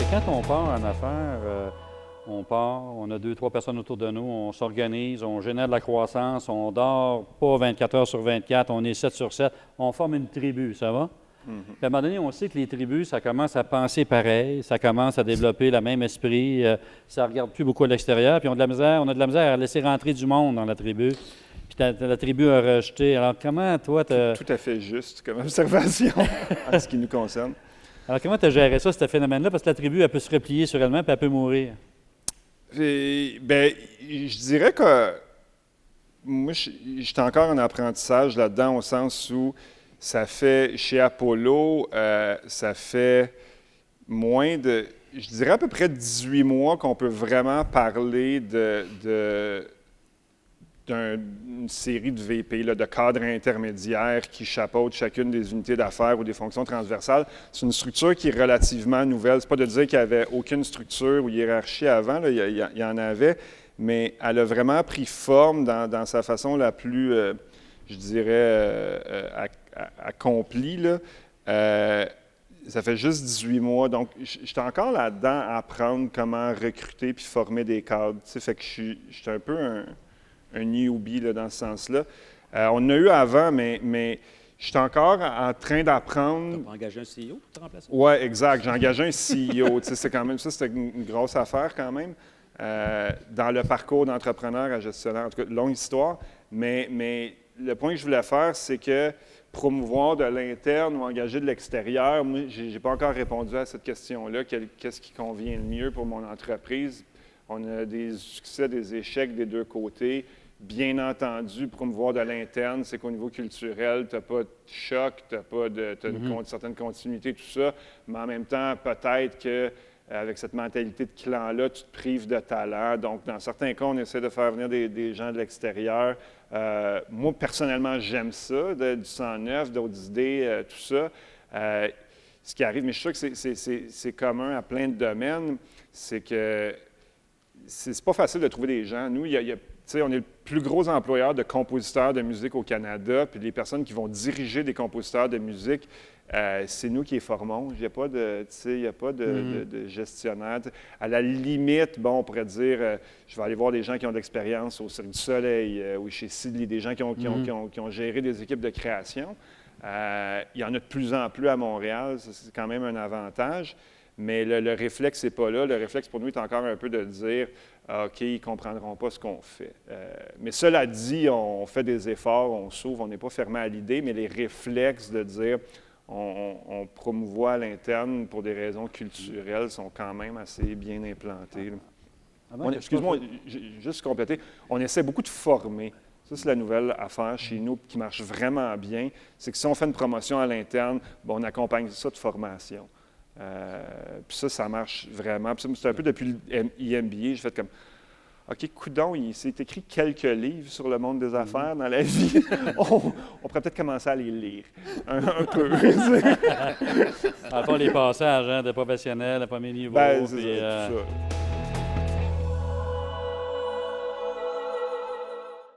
quand on part en affaires, on part, on a 2-3 personnes autour de nous, on s'organise, on génère de la croissance, on dort pas 24 heures sur 24, on est 7 sur 7, on forme une tribu, ça va? Puis à un moment donné, on sait que les tribus, ça commence à penser pareil, ça commence à développer le même esprit, ça ne regarde plus beaucoup à l'extérieur, puis on a de la misère à laisser rentrer du monde dans la tribu. Puis la tribu a rejeté. Alors comment, toi, Tout à fait juste comme observation en ce qui nous concerne. Alors comment tu as géré ça, ce phénomène-là? Parce que la tribu, elle peut se replier sur elle-même, puis elle peut mourir. Bien, je dirais que moi, j'étais encore en apprentissage là-dedans, au sens où ça fait, chez Apollo, ça fait moins de, je dirais à peu près 18 mois qu'on peut vraiment parler d'une série de VP, là, de cadres intermédiaires qui chapeautent chacune des unités d'affaires ou des fonctions transversales. C'est une structure qui est relativement nouvelle. C'est pas de dire qu'il n'y avait aucune structure ou hiérarchie avant, là, il y en avait, mais elle a vraiment pris forme dans sa façon la plus, je dirais, accomplie, là. Ça fait juste 18 mois, donc j'étais encore là-dedans à apprendre comment recruter puis former des cadres. Tu sais, fait que je suis un peu un newbie là, dans ce sens-là. On en a eu avant, mais je suis encore en train d'apprendre. Tu as engagé un CEO pour te remplacer? Oui, exact. J'ai engagé un CEO. C'est quand même ça, c'était une grosse affaire quand même. Dans le parcours d'entrepreneur à gestionnaire, en tout cas, longue histoire. Mais le point que je voulais faire, c'est que promouvoir de l'interne ou engager de l'extérieur, moi, je n'ai pas encore répondu à cette question-là. Qu'est-ce qui convient le mieux pour mon entreprise? On a des succès, des échecs des deux côtés. Bien entendu, promouvoir de l'interne, c'est qu'au niveau culturel, tu n'as pas de choc, tu as une certaine continuité, tout ça. Mais en même temps, peut-être qu'avec cette mentalité de clan-là, tu te prives de talent. Donc, dans certains cas, on essaie de faire venir des gens de l'extérieur. Moi, personnellement, j'aime ça, du sang neuf, d'autres idées, tout ça. Ce qui arrive, mais je suis sûr que c'est commun à plein de domaines, c'est que c'est pas facile de trouver des gens. Nous, on est le plus gros employeur de compositeurs de musique au Canada, puis les personnes qui vont diriger des compositeurs de musique, c'est nous qui les formons. Il n'y a pas de gestionnaire. À la limite, bon, on pourrait dire, je vais aller voir des gens qui ont de l'expérience au Cirque du Soleil ou chez Sidley, des gens qui ont géré des équipes de création. Il y en a de plus en plus à Montréal, c'est quand même un avantage. Mais le réflexe n'est pas là. Le réflexe pour nous est encore un peu de dire OK, ils ne comprendront pas ce qu'on fait. Mais cela dit, on fait des efforts, on s'ouvre, on n'est pas fermé à l'idée, mais les réflexes de dire on promouvoit à l'interne pour des raisons culturelles sont quand même assez bien implantés. Excuse-moi, juste compléter, on essaie beaucoup de former. Ça, c'est la nouvelle affaire chez nous qui marche vraiment bien. C'est que si on fait une promotion à l'interne, bon, on accompagne ça de formation. Puis ça marche vraiment. Puis c'est un peu depuis l'IMBA, j'ai fait comme, OK, coudonc, il s'est écrit quelques livres sur le monde des affaires dans la vie. on pourrait peut-être commencer à les lire un peu. À part les passages de professionnels à premier niveau. Ben, c'est ça.